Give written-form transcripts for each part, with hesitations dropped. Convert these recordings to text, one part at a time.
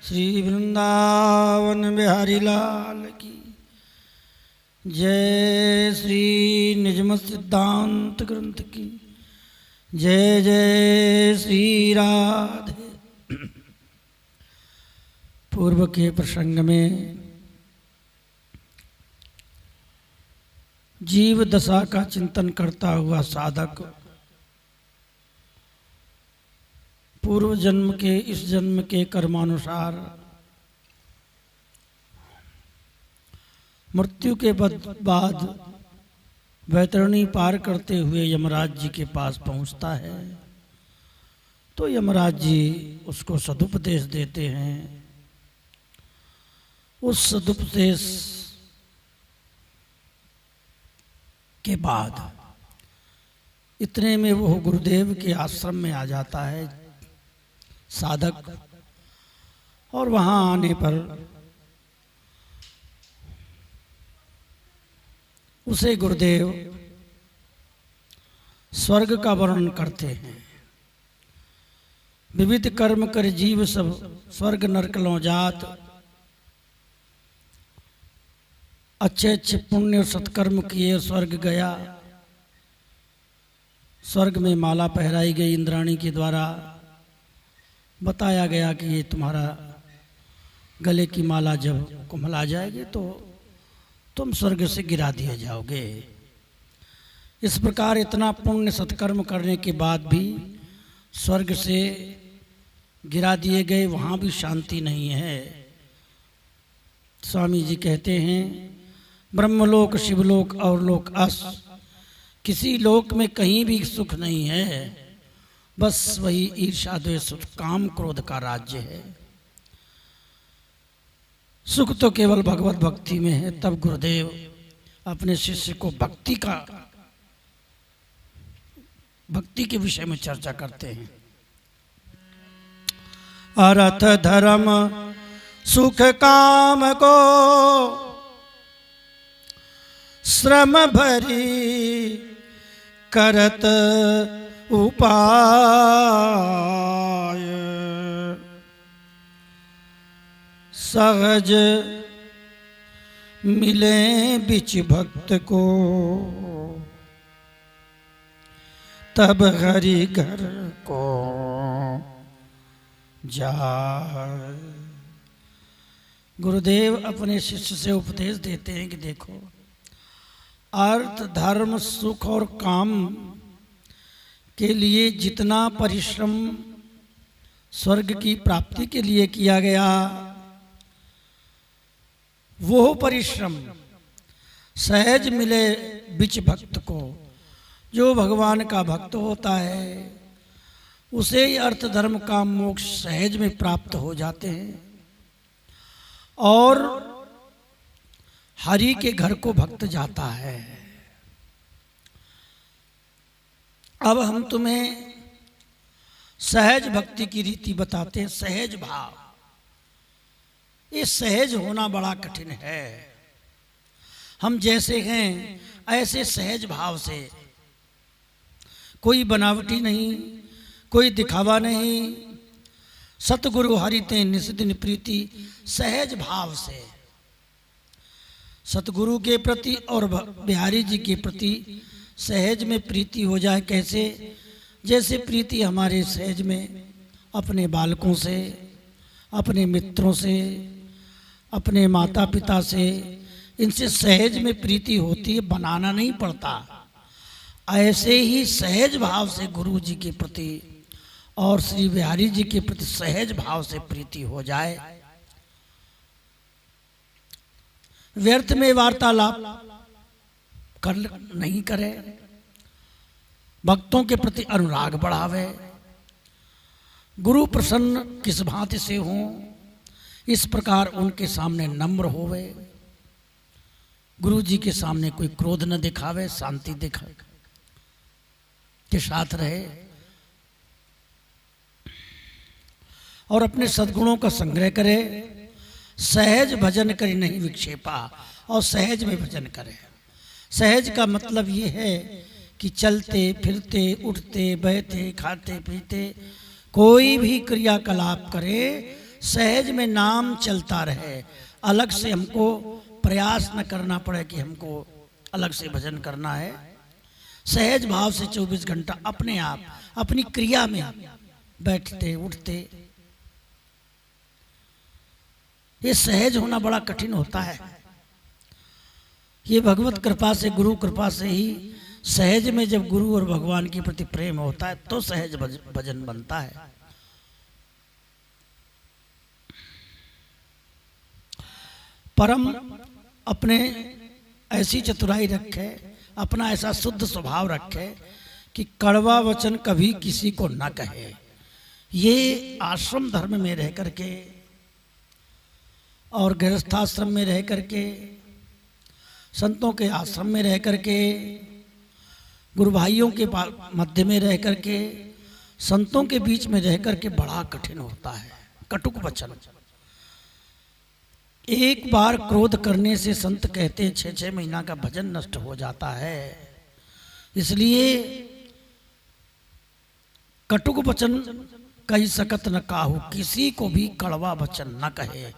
श्री वृंदावन बिहारी लाल की जय। श्री निजमत सिद्धांत ग्रंथ की जय। जय श्री राधे। पूर्व के प्रसंग में जीव दशा का चिंतन करता हुआ साधक पूर्व जन्म के इस जन्म के कर्मानुसार मृत्यु के बाद वैतरणी पार करते हुए यमराज जी के पास पहुंचता है। तो यमराज जी उसको सदुपदेश देते हैं। उस सदुपदेश के बाद इतने में वो गुरुदेव के आश्रम में आ जाता है साधक। और वहां आने पर उसे गुरुदेव स्वर्ग का वर्णन करते हैं। विविध कर्म कर जीव सब स्वर्ग नरक लो जात, अच्छे अच्छे पुण्य और सत्कर्म किए स्वर्ग गया। स्वर्ग में माला पहराई गई इंद्राणी के द्वारा। बताया गया कि ये तुम्हारा गले की माला जब कुम्हला जाएगी तो तुम स्वर्ग से गिरा दिए जाओगे। इस प्रकार इतना पुण्य सत्कर्म करने के बाद भी स्वर्ग से गिरा दिए गए, वहाँ भी शांति नहीं है। स्वामी जी कहते हैं ब्रह्मलोक शिवलोक और लोक अस, किसी लोक में कहीं भी सुख नहीं है। बस वही ईर्ष्या द्वेष काम क्रोध का राज्य है। सुख तो केवल भगवत भक्ति में है। तब गुरुदेव अपने शिष्य को भक्ति के विषय में चर्चा करते हैं। अर्थ धर्म सुख काम को श्रम भरी करत उपाय, सहज मिले बिच भक्त को, तब हरि घर को जाए। गुरुदेव अपने शिष्य से उपदेश देते हैं कि देखो, अर्थ धर्म सुख और काम के लिए जितना परिश्रम स्वर्ग की प्राप्ति के लिए किया गया, वो परिश्रम सहज मिले बिच भक्त को। जो भगवान का भक्त होता है उसे ही अर्थ धर्म काम मोक्ष सहज में प्राप्त हो जाते हैं। और हरि के घर को भक्त जाता है। अब हम तुम्हें सहज भक्ति की रीति बताते हैं। सहज भाव, ये सहज होना बड़ा कठिन है। हम जैसे हैं ऐसे सहज भाव से, कोई बनावटी नहीं, कोई दिखावा नहीं। सतगुरु हरिते निस्दिन प्रीति, सहज भाव से सतगुरु के प्रति और बिहारी जी के प्रति सहज में प्रीति हो जाए। कैसे? जैसे प्रीति हमारे सहज में अपने बालकों से, अपने मित्रों से, अपने माता पिता से, इनसे सहज में प्रीति होती है, बनाना नहीं पड़ता। ऐसे ही सहज भाव से गुरु जी के प्रति और श्री बिहारी जी के प्रति सहज भाव से प्रीति हो जाए। व्यर्थ में वार्तालाप नहीं करे, भक्तों के प्रति अनुराग बढ़ावे। गुरु प्रसन्न किस भांति से हों, इस प्रकार उनके सामने नम्र होवे। गुरु जी के सामने कोई क्रोध न दिखावे, शांति दिखा के साथ रहे और अपने सद्गुणों का संग्रह करे। सहज भजन करी नहीं विक्षेपा, और सहज में भजन करे। सहज का मतलब ये है कि चलते फिरते उठते बैठते खाते पीते कोई भी क्रियाकलाप करे सहज में नाम चलता रहे, अलग से हमको प्रयास न करना पड़े कि हमको अलग से भजन करना है। सहज भाव से 24 घंटा अपने आप अपनी क्रिया में बैठते उठते, ये सहज होना बड़ा कठिन होता है। ये भगवत कृपा से, गुरु कृपा से ही सहज में जब गुरु और भगवान के प्रति प्रेम होता है तो सहज भजन बनता है। परम अपने ऐसी चतुराई रखे, अपना ऐसा शुद्ध स्वभाव रखे कि कड़वा वचन कभी किसी को न कहे। ये आश्रम धर्म में रह करके और गृहस्थाश्रम में रह करके, संतों के आश्रम में रह करके, गुरु भाइयों के मध्य में रह करके, संतों के बीच में रह करके बड़ा कठिन होता है। कटुक वचन, एक बार क्रोध करने से संत कहते हैं 6-6 महीना का भजन नष्ट हो जाता है। इसलिए कटुक वचन कही सकत न काहू, किसी को भी कड़वा वचन न कहे,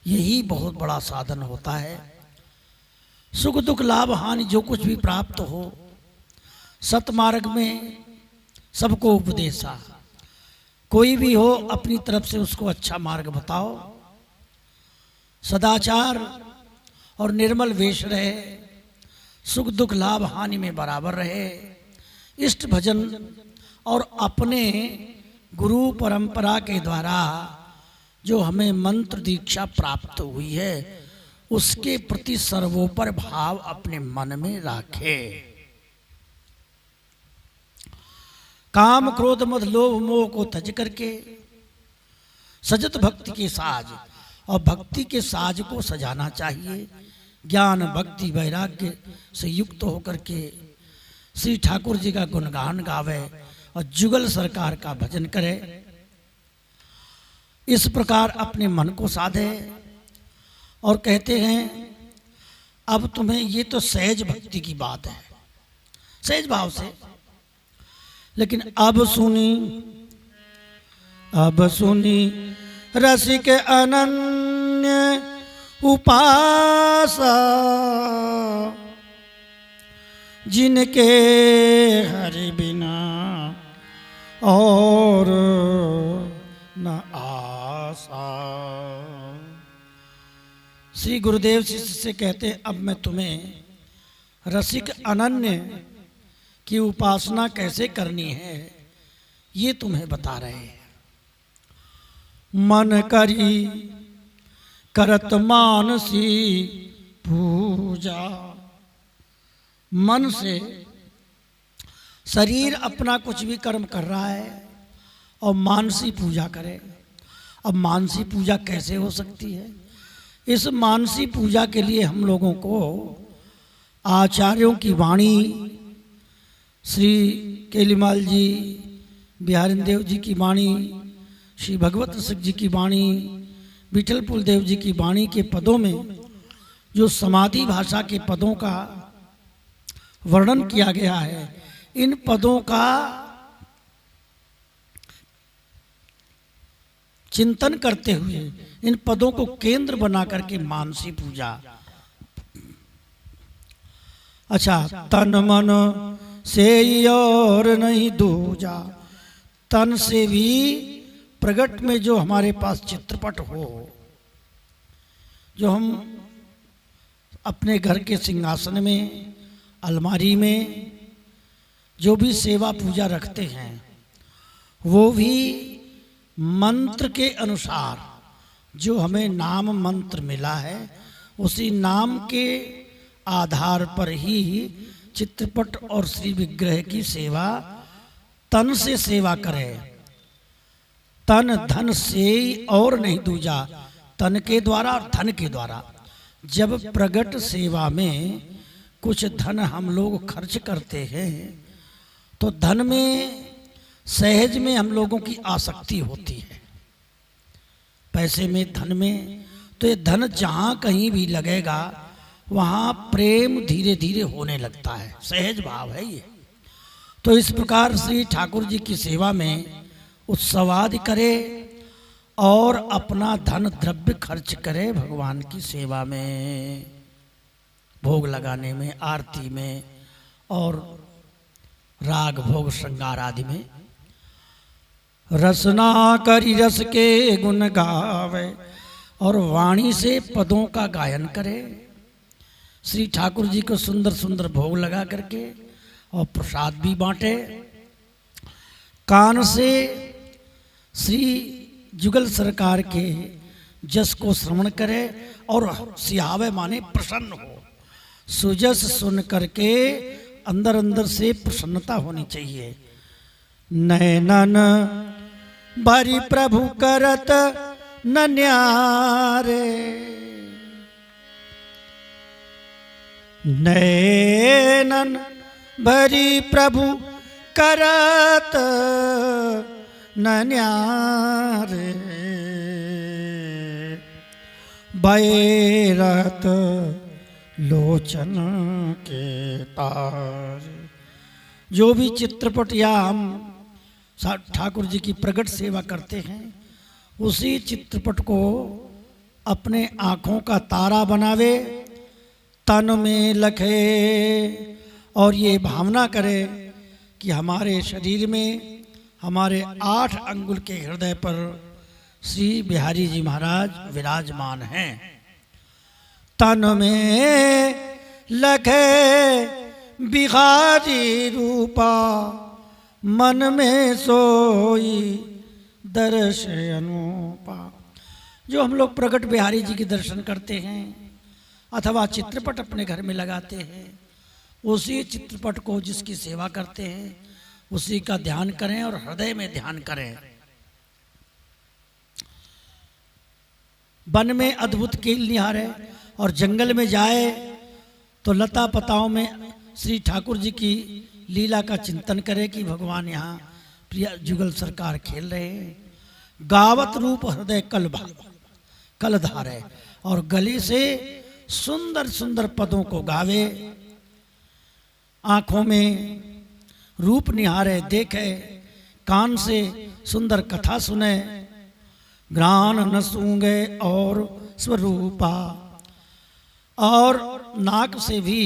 यही बहुत बड़ा साधन होता है। सुख दुख लाभ हानि जो कुछ भी प्राप्त हो, सतमार्ग में सबको उपदेशा, कोई भी हो अपनी तरफ से उसको अच्छा मार्ग बताओ, सदाचार और निर्मल वेश रहे, सुख दुख लाभ हानि में बराबर रहे, इष्ट भजन और अपने गुरु परंपरा के द्वारा जो हमें मंत्र दीक्षा प्राप्त हुई है उसके प्रति सर्वोपर भाव अपने मन में रखे। काम क्रोध मद लोभ मोह को तज करके सजत भक्ति के साज, और भक्ति के साज को सजाना चाहिए। ज्ञान भक्ति वैराग्य से युक्त होकर के श्री ठाकुर जी का गुणगान गावे और जुगल सरकार का भजन करे। इस प्रकार अपने मन को साधे और कहते हैं अब तुम्हें, ये तो सहज भक्ति की बात है, सहज भाव से, लेकिन अब सुनी रसिक अनन्य उपासा, जिनके हरि बिना और न आसा। श्री गुरुदेव शिष्य से कहते हैं अब मैं तुम्हें रसिक अनन्य की उपासना कैसे करनी है ये तुम्हें बता रहे हैं। मन करी करत मानसी पूजा, मन से शरीर अपना कुछ भी कर्म कर रहा है और मानसी पूजा करे। अब मानसी पूजा कैसे हो सकती है? इस मानसी पूजा के लिए हम लोगों को आचार्यों की वाणी, श्री केलीमाल जी, बिहारिन देव जी की वाणी, श्री भगवत सिंह जी की वाणी, विठलपुर देव जी की वाणी के पदों में जो समाधि भाषा के पदों का वर्णन किया गया है, इन पदों का चिंतन करते हुए, इन पदों को केंद्र बना करके मानसी पूजा। अच्छा, तन मन से और नहीं दूजा, तन से भी प्रगट में जो हमारे पास चित्रपट हो, जो हम अपने घर के सिंहासन में, अलमारी में जो भी सेवा पूजा रखते हैं, वो भी मंत्र के अनुसार जो हमें नाम मंत्र मिला है उसी नाम के आधार पर ही चित्रपट और श्री विग्रह की सेवा तन से सेवा करे। तन धन से और नहीं दूजा, तन के द्वारा और धन के द्वारा। जब प्रगट सेवा में कुछ धन हम लोग खर्च करते हैं तो धन में सहज में हम लोगों की आसक्ति होती है, पैसे में, धन में। तो ये धन जहाँ कहीं भी लगेगा वहाँ प्रेम धीरे धीरे होने लगता है, सहज भाव है ये। तो इस प्रकार श्री ठाकुर जी की सेवा में उत्सवादि करे और अपना धन द्रव्य खर्च करे भगवान की सेवा में, भोग लगाने में, आरती में और राग भोग श्रृंगार आदि में। रसना करी रस के गुण गावे, और वाणी से पदों का गायन करे। श्री ठाकुर जी को सुंदर सुंदर भोग लगा करके और प्रसाद भी बांटे। कान से श्री जुगल सरकार के जस को श्रवण करे और सिहावे माने प्रसन्न हो। सुजस सुन करके अंदर अंदर से प्रसन्नता होनी चाहिए। नैनन भरी प्रभु करत न न्यारे, नैनन भरी प्रभु करत न न्यारे, बैरत लोचन के तारे। जो भी चित्रपट या हम ठाकुर जी की प्रगट सेवा करते हैं, उसी चित्रपट को अपने आँखों का तारा बनावे, तन में लखे और ये भावना करे कि हमारे शरीर में, हमारे 8 अंगुल के हृदय पर श्री बिहारी जी महाराज विराजमान हैं। तन में लखे बिहारी रूपा, मन में सोई दर्श अनुपा। जो हम लोग प्रगट बिहारी जी के दर्शन करते हैं अथवा चित्रपट अपने घर में लगाते हैं, उसी चित्रपट को जिसकी सेवा करते हैं उसी का ध्यान करें और हृदय में ध्यान करें। वन में अद्भुत कील निहारे और जंगल में जाए तो लता पताओं में श्री ठाकुर जी की लीला का चिंतन करे कि भगवान यहाँ प्रिय जुगल सरकार खेल रहे हैं। गावत रूप हृदय कल धारे, और गले से सुंदर सुंदर पदों को गावे। आँखों में रूप निहारे देखे, कान से सुंदर कथा सुने, ज्ञान न सूंगे और स्वरूपा। और नाक से भी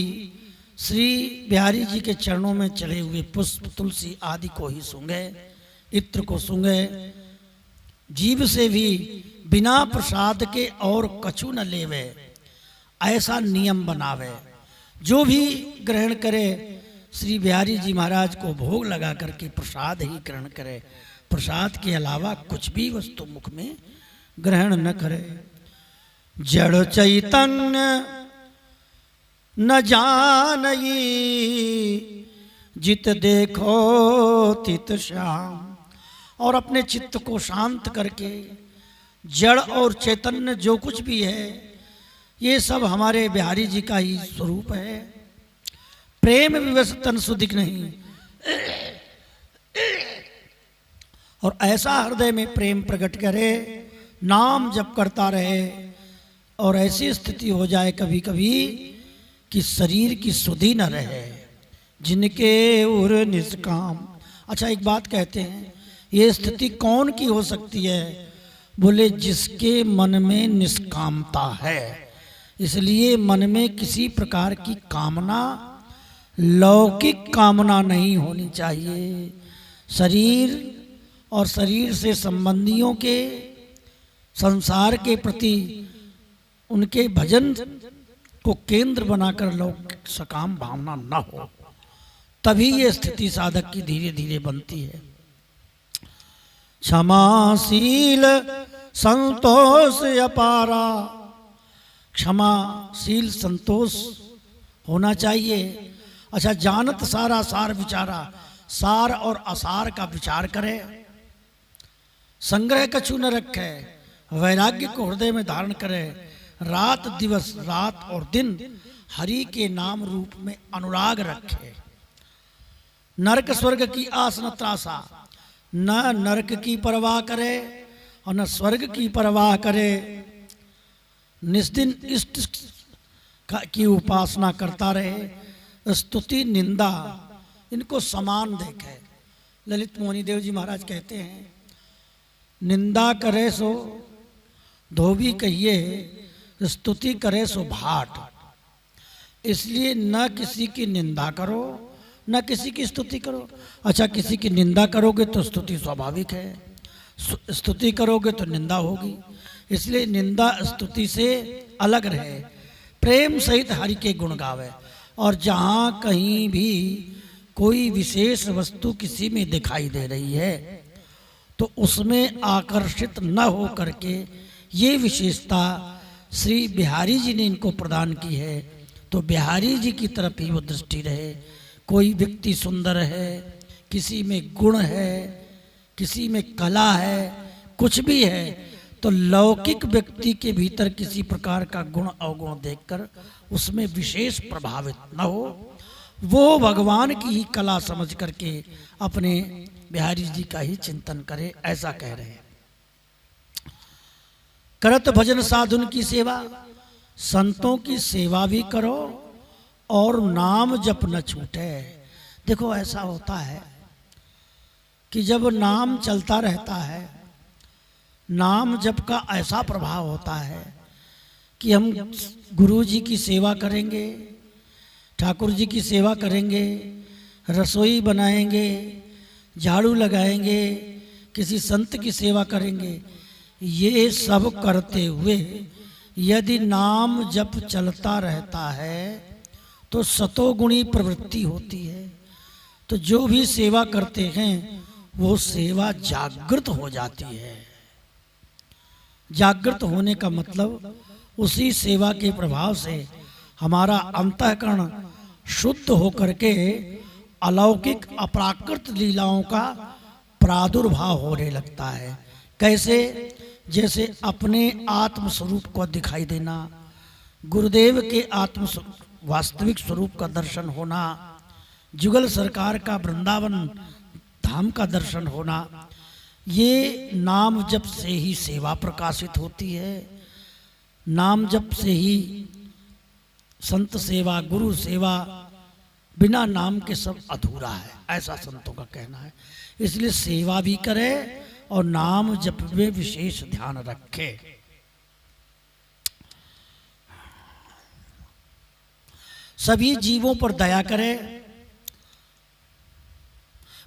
श्री बिहारी जी के चरणों में चढ़े हुए पुष्प तुलसी आदि को ही सूंघे, इत्र को सूंघे। जीभ से भी बिना प्रसाद के और कछु न लेवे, ऐसा नियम बनावे। जो भी ग्रहण करे श्री बिहारी जी महाराज को भोग लगा करके प्रसाद ही ग्रहण करे, प्रसाद के अलावा कुछ भी वस्तु मुख में ग्रहण न करे। जड़ चैतन्य न जानई, जित देखो तित श्याम। और अपने चित्त को शांत करके जड़ और चैतन्य जो कुछ भी है ये सब हमारे बिहारी जी का ही स्वरूप है। प्रेम विवश तन सुधिक नहीं, और ऐसा हृदय में प्रेम प्रकट करे, नाम जप करता रहे, और ऐसी स्थिति हो जाए कभी कभी कि शरीर की सुधि न रहे। जिनके उर निष्काम। अच्छा, एक बात कहते हैं, ये स्थिति कौन की हो सकती है? बोले जिसके मन में निष्कामता है। इसलिए मन में किसी प्रकार की कामना, लौकिक कामना नहीं होनी चाहिए। शरीर और शरीर से संबंधियों के, संसार के प्रति उनके भजन को केंद्र बनाकर लौकिक सकाम भावना न हो, तभी ये स्थिति साधक की धीरे धीरे बनती है। क्षमाशील संतोष अपारा, क्षमाशील संतोष होना चाहिए। अच्छा, जानत सारा सार विचारा, सार और असार का विचार करे, संग्रह कछु न रखे, वैराग्य को हृदय में धारण करे, रात दिवस, रात और दिन हरि के नाम रूप में अनुराग रखे। नरक स्वर्ग की आस न त्रासा, न नरक की परवाह करे और न स्वर्ग की परवाह करे। निस्दिन इष्ट की उपासना करता रहे, स्तुति निंदा इनको समान देखे। ललित मोहनी देव जी महाराज कहते हैं निंदा करे सो धोबी कहिए, स्तुति करे सो भाट। इसलिए न किसी की निंदा करो न किसी की स्तुति करो। अच्छा, किसी की निंदा करोगे तो स्तुति स्वाभाविक है, स्तुति करोगे तो निंदा होगी। इसलिए निंदा स्तुति से अलग रहे, प्रेम सहित हरि के गुण गावे। और जहाँ कहीं भी कोई विशेष वस्तु किसी में दिखाई दे रही है तो उसमें आकर्षित न हो करके, ये विशेषता श्री बिहारी जी ने इनको प्रदान की है, तो बिहारी जी की तरफ ही वो दृष्टि रहे। कोई व्यक्ति सुंदर है, किसी में गुण है, किसी में कला है, कुछ भी है, तो लौकिक व्यक्ति के भीतर किसी प्रकार का गुण अवगुण देखकर उसमें विशेष प्रभावित न हो, वो भगवान की ही कला समझ करके अपने बिहारी जी का ही चिंतन करे, ऐसा कह रहे हैं। करत भजन साधुन की सेवा, संतों की सेवा भी करो और नाम जप न छूटे। देखो, ऐसा होता है कि जब नाम चलता रहता है, नाम जप का ऐसा प्रभाव होता है कि हम गुरु जी की सेवा करेंगे, ठाकुर जी की सेवा करेंगे, रसोई बनाएंगे, झाड़ू लगाएंगे, किसी संत की सेवा करेंगे। ये सब करते हुए यदि नाम जप चलता रहता है तो सतोगुणी प्रवृत्ति होती है। तो जो भी सेवा करते हैं वो सेवा जागृत हो जाती है। जागृत होने का मतलब उसी सेवा के प्रभाव से हमारा अंतःकरण शुद्ध होकर के अलौकिक अपराकृत लीलाओं का प्रादुर्भाव होने लगता है। कैसे? जैसे अपने आत्म स्वरूप को दिखाई देना, गुरुदेव के आत्म वास्तविक स्वरूप का दर्शन होना, जुगल सरकार का वृंदावन धाम का दर्शन होना, ये नाम जप से ही सेवा प्रकाशित होती है। नाम जप से ही संत सेवा, गुरु सेवा, बिना नाम के सब अधूरा है, ऐसा संतों का कहना है। इसलिए सेवा भी करे और नाम जप में विशेष ध्यान रखे। सभी जीवों पर दया करे,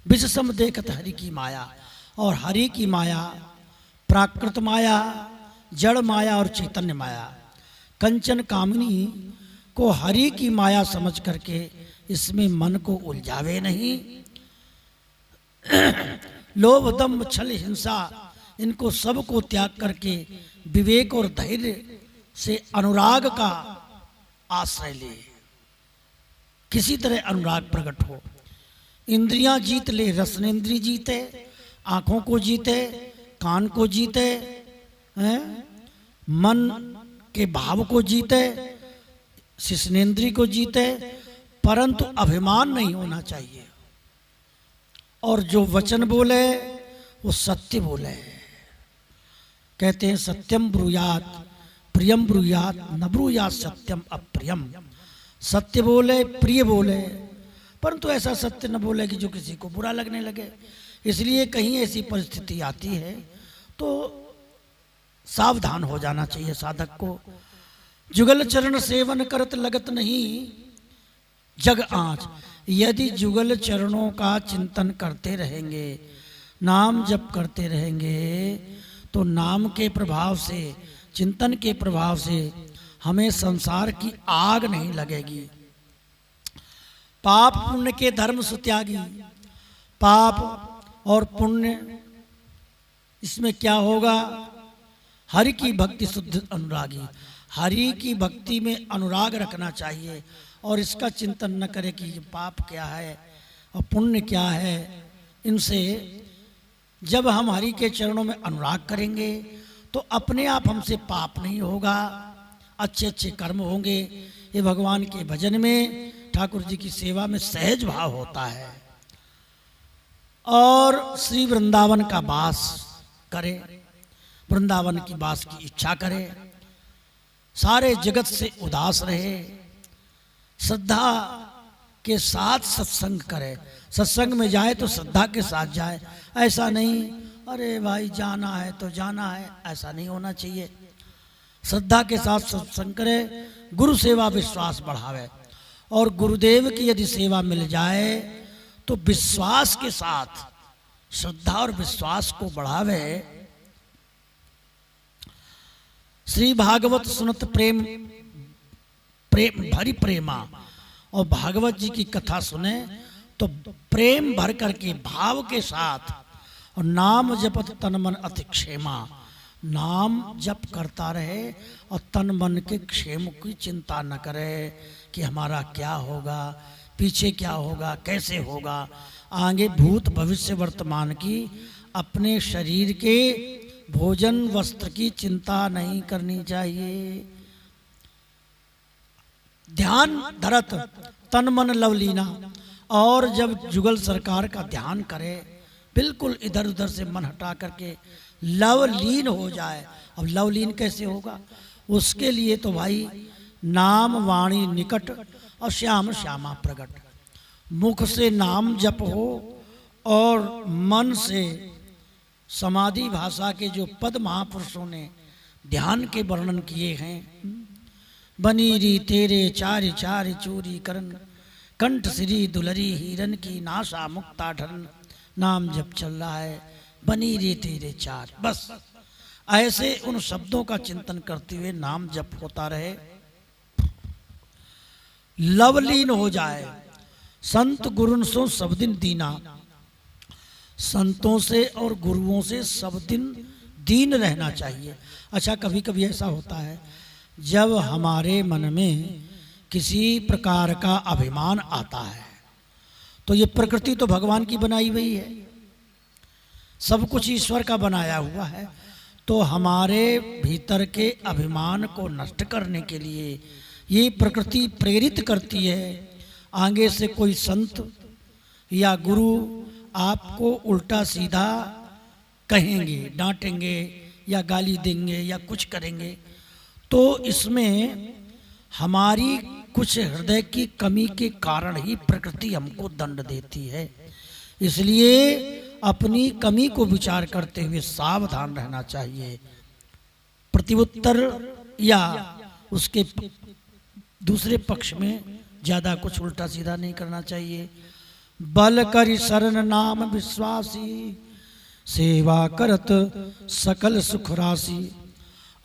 विषसम देखत हरि की माया। और हरि की माया प्राकृत माया, जड़ माया और चैतन्य माया, कंचन कामिनी को हरि की माया समझ करके इसमें मन को उलझावे नहीं। लोभ दंभ छल हिंसा, इनको सबको त्याग करके विवेक और धैर्य से अनुराग का आश्रय ले, किसी तरह अनुराग प्रकट हो। इंद्रियां जीत ले, रसनेन्द्रिय जीते, आंखों को जीते, कान को जीते, मन के भाव को जीते, शिश्नेन्द्रिय को जीते, परंतु अभिमान नहीं होना चाहिए। और जो वचन बोले वो सत्य बोले। कहते हैं सत्यम ब्रूयात प्रियम ब्रूयात, न ब्रूयात सत्यम अप्रियम। सत्य बोले, प्रिय बोले, परंतु ऐसा सत्य न बोले कि जो किसी को बुरा लगने लगे। इसलिए कहीं ऐसी परिस्थिति आती है तो सावधान हो जाना चाहिए साधक को। जुगल चरण सेवन करत लगत नहीं जग आँच। यदि जुगल चरणों का चिंतन करते रहेंगे, नाम जप करते रहेंगे, तो नाम के प्रभाव से, चिंतन के प्रभाव से हमें संसार की आग नहीं लगेगी। पाप पुण्य के धर्म सुत्यागी। पाप और पुण्य, इसमें क्या होगा? हरि की भक्ति शुद्ध अनुरागी। हरि की भक्ति में अनुराग रखना चाहिए और इसका चिंतन न करे कि ये पाप क्या है और पुण्य क्या है। इनसे जब हम हरि के चरणों में अनुराग करेंगे तो अपने आप हमसे पाप नहीं होगा, अच्छे अच्छे कर्म होंगे। ये भगवान के भजन में, ठाकुर जी की सेवा में सहज भाव होता है। और श्री वृंदावन का वास करे, वृंदावन की वास की इच्छा करे, सारे जगत से उदास रहे, श्रद्धा के साथ सत्संग करे। सत्संग में जाए तो श्रद्धा के साथ जाए, ऐसा नहीं अरे भाई जाना है तो जाना है, ऐसा नहीं होना चाहिए। श्रद्धा के साथ सत्संग करे, गुरु सेवा विश्वास बढ़ावे, और गुरुदेव की यदि सेवा मिल जाए तो विश्वास के साथ श्रद्धा और विश्वास को बढ़ावे। श्री भागवत सुनत प्रेम प्रेम भरी प्रेमा, और भागवत जी की कथा सुने तो प्रेम भर करके भाव के साथ, और नाम जपत तन मन अति क्षेमा, नाम जप करता रहे और तन मन के क्षेम की चिंता न करे कि हमारा क्या होगा, पीछे क्या होगा, कैसे होगा, आगे भूत भविष्य वर्तमान की, अपने शरीर के भोजन वस्त्र की चिंता नहीं करनी चाहिए। ध्यान धरत तन मन लवलीना, और जब जुगल सरकार का ध्यान करे, बिल्कुल इधर उधर से मन हटा करके लवलीन हो जाए। अब लवलीन कैसे होगा? उसके लिए तो भाई नाम वाणी निकट और श्याम श्यामा प्रगट, मुख से नाम जप हो और मन से समाधि भाषा के जो पद महापुरुषों ने ध्यान के वर्णन किए हैं, बनीरी तेरे चारि चारि चूरी करन, कंठ श्री दुलरी हिरन की नाशा मुक्ता ढरन, नाम जप चल रहा है, बनीरी तेरे चार, बस ऐसे उन शब्दों का चिंतन करते हुए नाम जप होता रहे, लवलीन हो जाए। संत गुरुन सो सब दिन दीना, संतों से और गुरुओं से सब दिन दीन रहना चाहिए। अच्छा, कभी कभी ऐसा होता है जब हमारे मन में किसी प्रकार का अभिमान आता है, तो ये प्रकृति तो भगवान की बनाई हुई है, सब कुछ ईश्वर का बनाया हुआ है, तो हमारे भीतर के अभिमान को नष्ट करने के लिए ये प्रकृति प्रेरित करती है। आगे से कोई संत या गुरु आपको उल्टा सीधा कहेंगे, डांटेंगे या गाली देंगे या कुछ करेंगे, तो इसमें हमारी कुछ हृदय की कमी के कारण ही प्रकृति हमको दंड देती है। इसलिए अपनी कमी को विचार करते हुए सावधान रहना चाहिए। प्रत्युत्तर या उसके दूसरे पक्ष में ज्यादा कुछ उल्टा सीधा नहीं करना चाहिए। बल करि शरण नाम विश्वासी, सेवा करत सकल सुख राशि,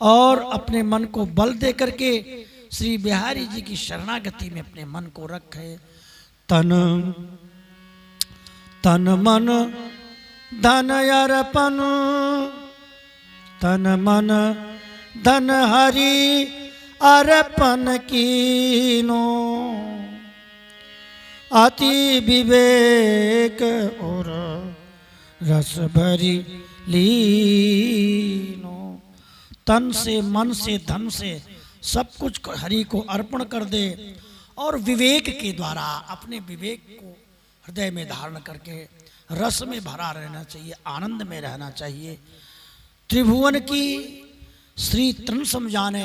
और अपने मन को बल दे करके श्री बिहारी जी की शरणागति में अपने मन को रखे। तन तन मन धन अर्पण, तन मन धन हरि अर्पण कीनो, अति विवेक और रस भरी लीनो। तन से, मन से, धन से सब कुछ हरि को अर्पण कर दे, और विवेक के द्वारा अपने विवेक को हृदय में धारण करके रस में भरा रहना चाहिए, आनंद में रहना चाहिए। त्रिभुवन की श्री तृण समझाने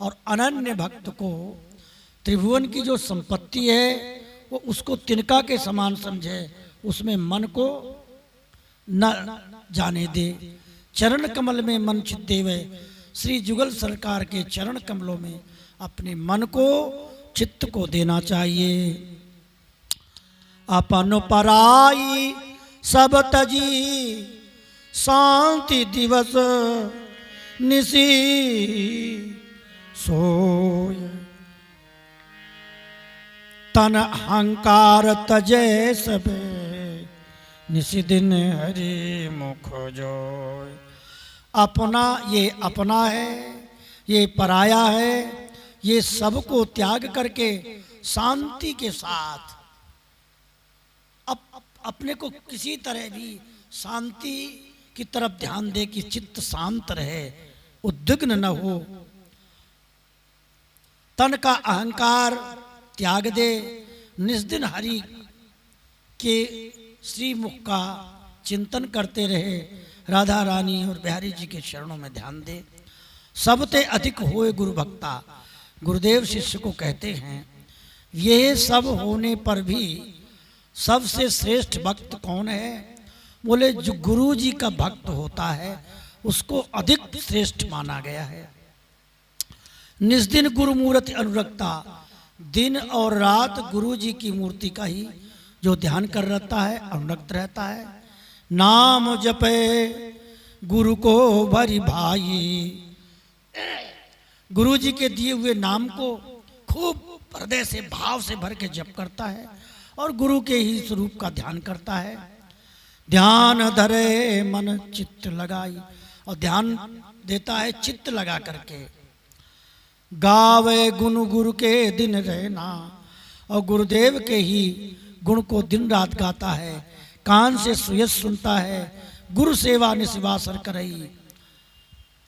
और अनन्य भक्त को त्रिभुवन की जो संपत्ति है वो उसको तिनका के समान समझे, उसमें मन को न जाने दे। चरण कमल में मन चित देवे, श्री जुगल सरकार के चरण कमलों में अपने मन को, चित्त को देना चाहिए। अपन पराई सब तजी, शांति दिवस निसी सोय, तन अहंकार तजय सबे, निसी दिन हरि मुख जोय। अपना, ये अपना है, ये पराया है, ये सबको त्याग करके शांति के साथ अपने को किसी तरह भी शांति की तरफ ध्यान दे कि चित्त शांत रहे, उद्विग्न न हो। तन का अहंकार त्याग दे, निस्दिन हरि के श्री मुख का चिंतन करते रहे, राधा रानी और बिहारी जी के चरणों में ध्यान दे। सबते अधिक होए गुरु भक्ता, गुरुदेव शिष्य को कहते हैं ये सब होने पर भी सबसे श्रेष्ठ भक्त कौन है? बोले जो गुरु जी का भक्त होता है उसको अधिक श्रेष्ठ माना गया है। निस्दिन गुरु मूर्ति अनुरक्ता, दिन और रात गुरु जी की मूर्ति का ही जो ध्यान कर रहता है, अनुरक्त रहता है। नाम जपे गुरु को भरी भाई, गुरु जी के दिए हुए नाम को खूब हृदय से भाव से भर के जप करता है और गुरु के ही स्वरूप का ध्यान करता है। ध्यान धरे मन चित्त लगाई, और ध्यान देता है चित्त लगा करके। गावे गुण गुरु के दिन रहना, और गुरुदेव के ही गुण को दिन रात गाता है। कान से सुयस सुनता है, गुरु सेवा निस्वासर करई,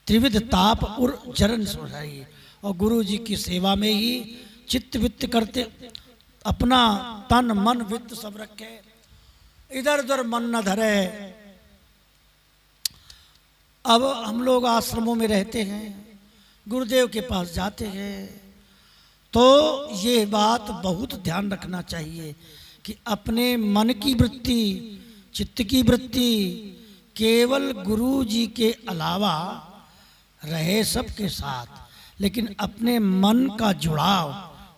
त्रिविध ताप उर जरन सुनाई। और गुरु जी की सेवा में ही चित्त वित्त करते, अपना तन मन वित्त सब रखे, इधर उधर मन न धरे। अब हम लोग आश्रमों में रहते हैं, गुरुदेव के पास जाते हैं, तो ये बात बहुत ध्यान रखना चाहिए कि अपने मन की वृत्ति, चित्त की वृत्ति केवल गुरु जी के अलावा रहे सबके साथ, लेकिन अपने मन का जुड़ाव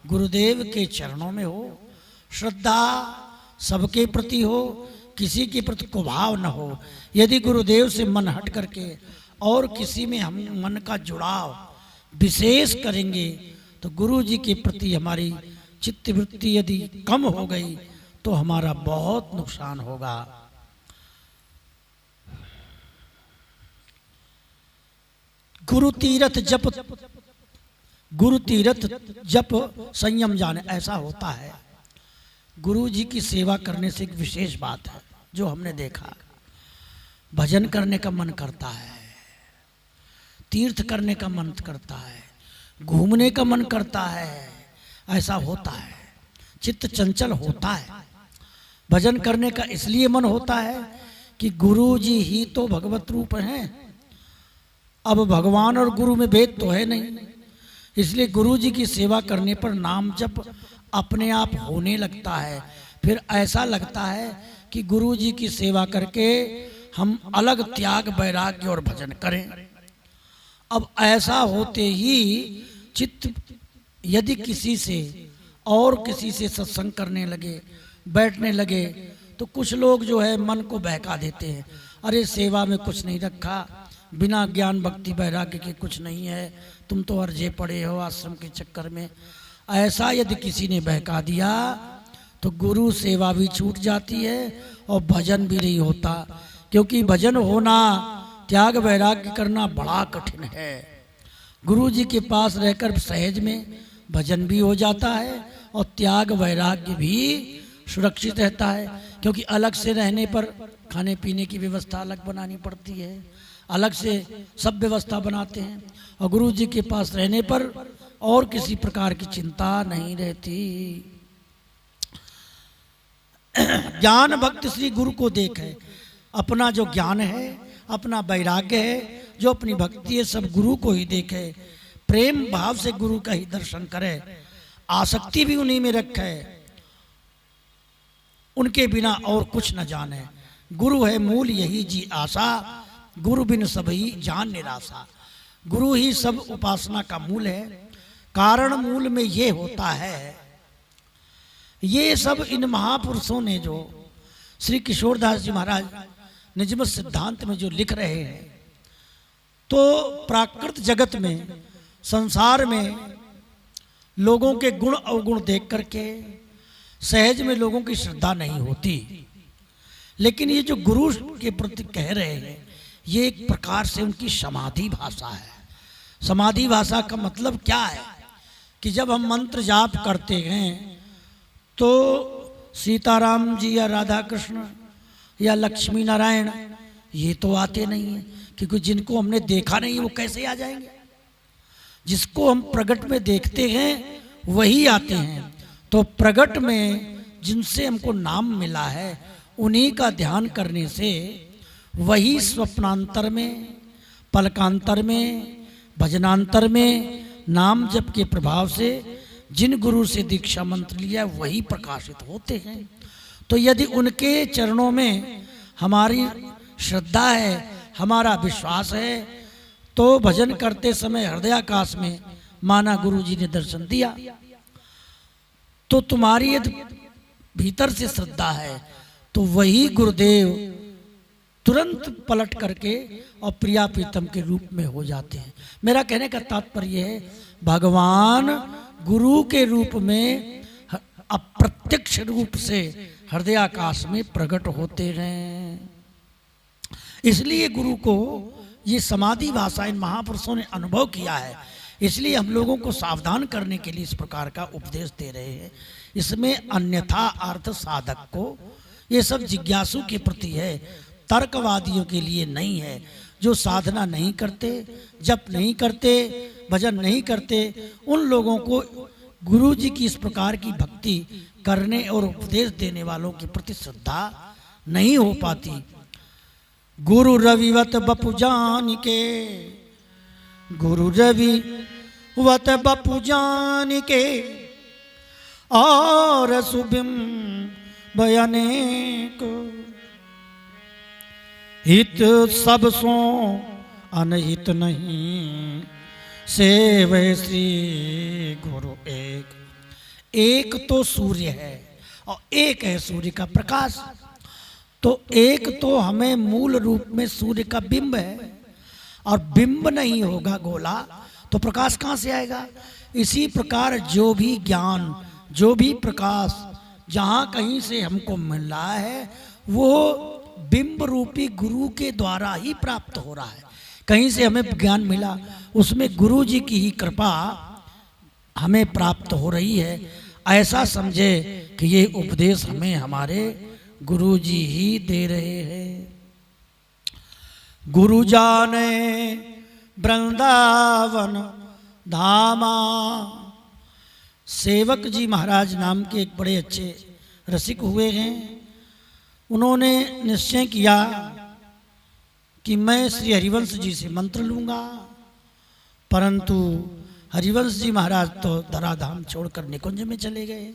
गुरुदेव के चरणों में हो, श्रद्धा सबके प्रति हो, किसी के प्रति कुभाव न हो। यदि गुरुदेव से मन हट करके और किसी में हम मन का जुड़ाव विशेष करेंगे तो गुरु जी के प्रति हमारी चित्त वृत्ति यदि कम हो गई तो हमारा बहुत नुकसान होगा। गुरु तीरथ जप संयम जाने, ऐसा होता है। गुरु जी की सेवा करने से एक विशेष बात है जो हमने देखा, भजन करने का मन करता है, तीर्थ करने का मन करता है, घूमने का मन करता है, ऐसा होता है। चित्त चंचल होता है। भजन करने का इसलिए मन होता है कि गुरु जी ही तो भगवत रूप हैं। अब भगवान और गुरु में भेद तो है नहीं, इसलिए गुरु जी की सेवा करने पर नाम जप अपने आप होने लगता है। फिर ऐसा लगता है कि गुरु जी की सेवा करके हम अलग त्याग वैराग्य और भजन करें। अब ऐसा होते ही चित्त यदि किसी से और किसी से सत्संग करने लगे, बैठने लगे, तो कुछ लोग जो है मन को बहका देते हैं। अरे सेवा में कुछ नहीं रखा, बिना ज्ञान भक्ति वैराग्य के कुछ नहीं है, तुम तो अर्जे पड़े हो आश्रम के चक्कर में। ऐसा यदि किसी ने बहका दिया तो गुरु सेवा भी छूट जाती है और भजन भी नहीं होता, क्योंकि भजन होना, त्याग वैराग्य करना बड़ा कठिन है। गुरु जी के पास रहकर सहज में भजन भी हो जाता है और त्याग वैराग्य भी सुरक्षित रहता है, क्योंकि अलग से रहने पर खाने पीने की व्यवस्था अलग बनानी पड़ती है, अलग से सब व्यवस्था बनाते हैं, और गुरु जी के पास रहने पर और किसी प्रकार की चिंता नहीं रहती। ज्ञान भक्त श्री गुरु को देखे, अपना जो ज्ञान है, अपना वैराग्य है, जो अपनी भक्ति है, सब गुरु को ही देखे, प्रेम भाव से गुरु का ही दर्शन करे, आसक्ति भी उन्हीं में रखे, उनके बिना और कुछ न जाने। गुरु है मूल यही जी आशा, गुरु बिन सभी जान निराशा। गुरु ही सब उपासना का मूल है। कारण मूल में ये होता है, ये सब इन महापुरुषों ने जो श्री किशोरदास जी महाराज निजमत सिद्धांत में जो लिख रहे हैं, तो प्राकृत जगत में, संसार में लोगों के गुण अवगुण देख करके सहज में लोगों की श्रद्धा नहीं होती। लेकिन ये जो गुरु के प्रति कह रहे हैं, ये एक प्रकार से उनकी समाधि भाषा है। समाधि भाषा का मतलब क्या है कि जब हम मंत्र जाप करते हैं तो सीताराम जी या राधा कृष्ण या लक्ष्मी नारायण ये तो आते नहीं हैं, क्योंकि जिनको हमने देखा नहीं वो कैसे आ जाएंगे। जिसको हम प्रगट में देखते हैं वही आते हैं। तो प्रगट में जिनसे हमको नाम मिला है उन्हीं का ध्यान करने से वही स्वप्नांतर में, पलकांतर में, भजनांतर में नाम जप के प्रभाव से जिन गुरु से दीक्षा मंत्र लिया वही प्रकाशित होते हैं। तो यदि उनके चरणों में हमारी श्रद्धा है, हमारा विश्वास है, तो भजन करते समय हृदयाकाश में माना गुरु जी ने दर्शन दिया। तो तुम्हारी यदि भीतर से श्रद्धा है तो वही गुरुदेव तुरंत पलट करके और प्रिया प्रीतम के रूप में हो जाते हैं। मेरा कहने का तात्पर्य है, भगवान गुरु के रूप में अप्रत्यक्ष रूप से हृदयाकाश में प्रकट होते रहे। इसलिए गुरु को ये समाधि भाषा इन महापुरुषों ने अनुभव किया है, इसलिए हम लोगों को सावधान करने के लिए इस प्रकार का उपदेश दे रहे हैं। इसमें अन्यथा अर्थ साधक को, ये सब जिज्ञासु के प्रति है, तर्कवादियों के लिए नहीं है। जो साधना नहीं करते, जप नहीं करते, भजन नहीं करते, उन लोगों को गुरु जी की इस प्रकार की भक्ति करने और उपदेश देने वालों के प्रति श्रद्धा नहीं हो पाती। गुरु रविवत बपु जान के, गुरु रवि वत बपु जान के, और सुबिम बयाने को, हित सब सो अनहित नहीं, सेवै श्री गुरु एक। एक तो सूर्य है और एक है सूर्य का प्रकाश। तो एक तो हमें मूल रूप में सूर्य का बिंब है, और बिंब नहीं होगा गोला तो प्रकाश कहाँ से आएगा। इसी प्रकार जो भी ज्ञान, जो भी प्रकाश जहाँ कहीं से हमको मिल रहा है, वो बिंब रूपी गुरु के द्वारा ही प्राप्त हो रहा है। कहीं से हमें ज्ञान मिला, उसमें गुरु जी की ही कृपा हमें प्राप्त हो रही है। ऐसा समझे कि ये उपदेश हमें हमारे गुरु जी ही दे रहे हैं। गुरु जाने वृंदावन धामा। सेवक जी महाराज नाम के एक बड़े अच्छे रसिक हुए हैं। उन्होंने निश्चय किया कि मैं श्री हरिवंश जी से मंत्र लूँगा, परंतु हरिवंश जी महाराज तो धराधाम छोड़कर निकुंज में चले गए।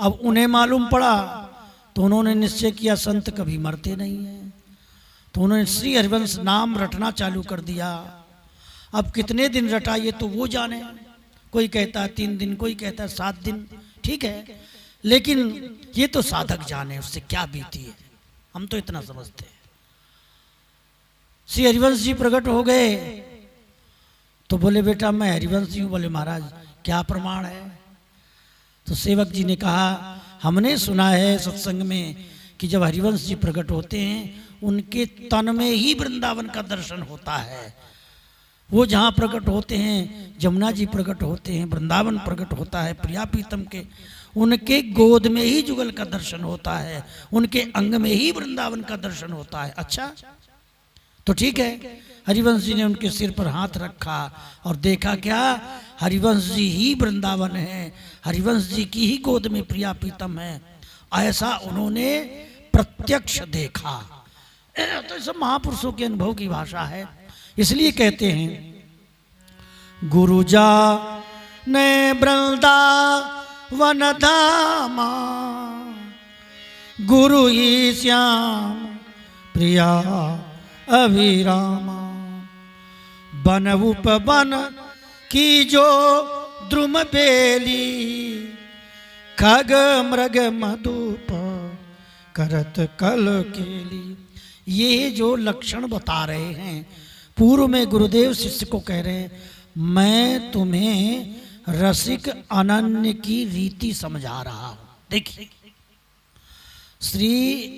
अब उन्हें मालूम पड़ा तो उन्होंने निश्चय किया संत कभी मरते नहीं हैं, तो उन्होंने श्री हरिवंश नाम रटना चालू कर दिया। अब कितने दिन रटा ये तो वो जाने, कोई कहता है 3 दिन, कोई कहता है 7 दिन, ठीक है, लेकिन ये तो साधक जाने उससे क्या बीती है, हम तो इतना समझते हैं। श्री हरिवंश जी प्रकट हो गए तो बोले बेटा मैं हरिवंश जी हूँ। बोले महाराज क्या प्रमाण है। तो सेवक जी ने कहा हमने सुना है सत्संग में कि जब हरिवंश जी प्रकट होते हैं उनके तन में ही वृंदावन का दर्शन होता है। वो जहाँ प्रकट होते हैं, जमुना जी प्रकट होते हैं, वृंदावन प्रकट होता है प्रिया प्रीतम के, उनके गोद में ही जुगल का दर्शन होता है, उनके अंग में ही वृंदावन का दर्शन होता है। अच्छा तो ठीक है। हरिवंश जी ने उनके सिर पर हाथ रखा और देखा क्या, हरिवंश जी ही वृंदावन है, हरिवंश जी की ही गोद में प्रिया प्रीतम है। ऐसा उन्होंने प्रत्यक्ष देखा। तो सब महापुरुषों के अनुभव की भाषा है। इसलिए कहते हैं गुरु जा ने वृंदावन धामा, गुरु ही श्याम प्रिया अभिरामा। बन उपवन की जो द्रुम बेली, खग मृग मधुप करत कल केली। ये जो लक्षण बता रहे हैं, पूर्व में गुरुदेव शिष्य को कह रहे हैं मैं तुम्हें रसिक अनन्य की रीति समझा रहा हूं। देखिए श्री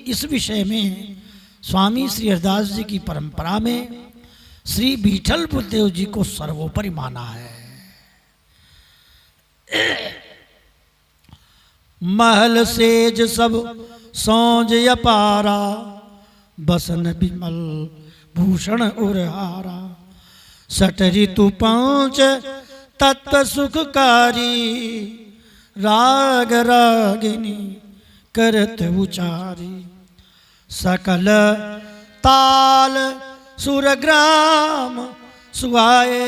इस विषय में स्वामी श्री हरिदास जी की परंपरा में श्री विठल बुद्धदेव जी को सर्वोपरि माना है। महल सेज सब सौज अपारा, बसन बिमल भूषण उरहारा। सट ऋतु 5 तत्व सुखकारी, राग रागिनी करत उचारी। सकल ताल सुरग्राम सुहाए,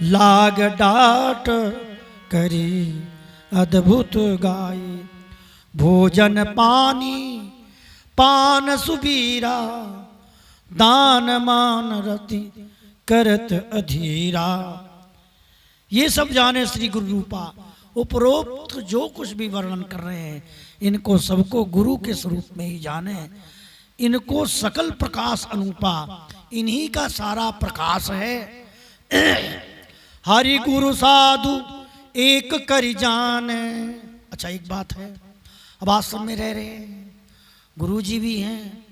लाग डाट करी अद्भुत गाये। भोजन पानी पान सुबीरा, दान मान रति करत अधीरा। ये सब जाने श्री गुरु रूपा। उपरोक्त जो कुछ भी वर्णन कर रहे हैं इनको सबको गुरु के स्वरूप में ही जाने। इनको सकल प्रकाश अनुपा, इन्हीं का सारा प्रकाश है। हरि गुरु साधु एक करि जाने। अच्छा एक बात है, अब आश्रम में रह रहे हैं, गुरु जी भी हैं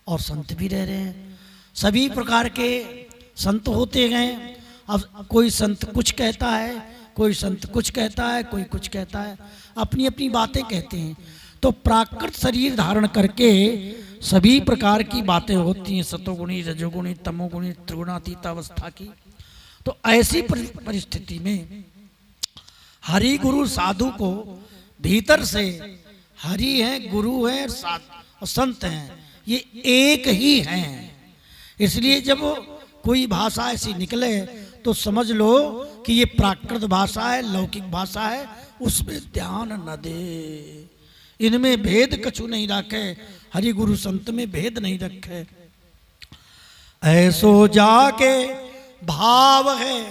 और संत भी रह रहे हैं। सभी प्रकार के संत होते हैं। अब कोई संत कुछ कहता है, कोई संत कुछ कहता है, कोई कुछ कहता है, अपनी अपनी बातें कहते हैं। तो प्राकृत शरीर धारण करके सभी प्रकार की बातें होती हैं, सतोगुणी रजोगुणी तमोगुणी त्रिगुणातीत अवस्था की। तो ऐसी परिस्थिति में हरि गुरु साधु को भीतर से, हरि हैं, गुरु हैं और संत हैं, ये एक ही हैं। इसलिए जब कोई भाषा ऐसी निकले तो समझ लो कि ये प्राकृत भाषा है, लौकिक भाषा है, उसमें ध्यान न दे। इनमें भेद कछु नहीं रखे, हरि गुरु संत में भेद नहीं रखे। ऐसो जाके भाव है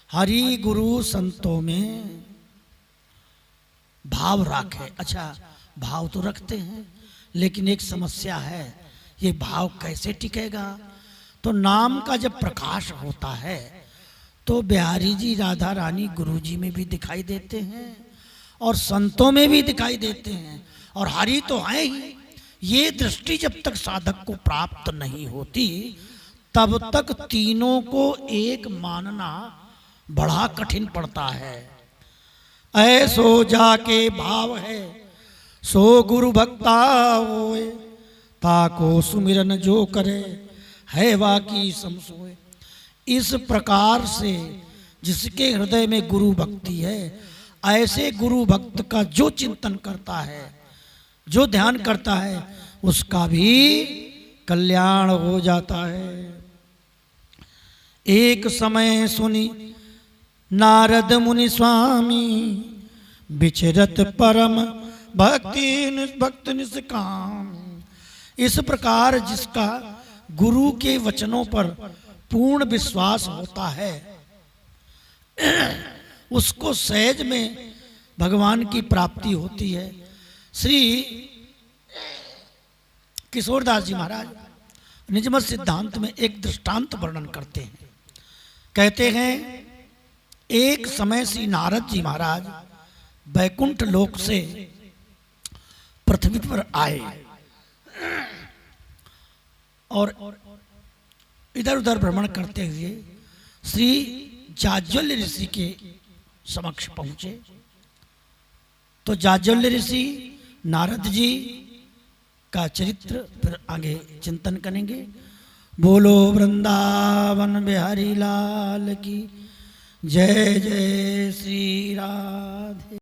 हरि गुरु संतों में, भाव राखे। अच्छा भाव तो रखते हैं, लेकिन एक समस्या है, ये भाव कैसे टिकेगा? तो नाम का जब प्रकाश होता है तो बिहारी जी राधा रानी गुरु जी में भी दिखाई देते हैं और संतों में भी दिखाई देते हैं, और हरि तो है ही। ये दृष्टि जब तक साधक को प्राप्त नहीं होती तब तक तीनों को एक मानना बड़ा कठिन पड़ता है। ऐसो जाके भाव है सो गुरु भक्ता होए, ताको सुमिरन जो करे है वाकी समसोए। इस प्रकार से जिसके हृदय में गुरु भक्ति है, ऐसे गुरु भक्त का जो चिंतन करता है, जो ध्यान करता है, उसका भी कल्याण हो जाता है। एक समय सुनी नारद मुनि स्वामी, विचरत परम भक्त निष्काम। इस प्रकार जिसका गुरु के वचनों पर पूर्ण विश्वास होता है, उसको सहज में भगवान की प्राप्ति होती है। श्री किशोरदास जी महाराज निजमत सिद्धांत में एक दृष्टांत वर्णन करते हैं। कहते हैं एक समय श्री नारद जी महाराज बैकुंठ लोक से पृथ्वी पर आए और इधर उधर भ्रमण करते हुए श्री जाज्वल्य ऋषि के समक्ष पहुंचे। तो जाज्वल्य ऋषि नारद जी का चरित्र फिर आगे चिंतन करेंगे। बोलो वृंदावन बिहारी लाल की जय। जय श्री राधे।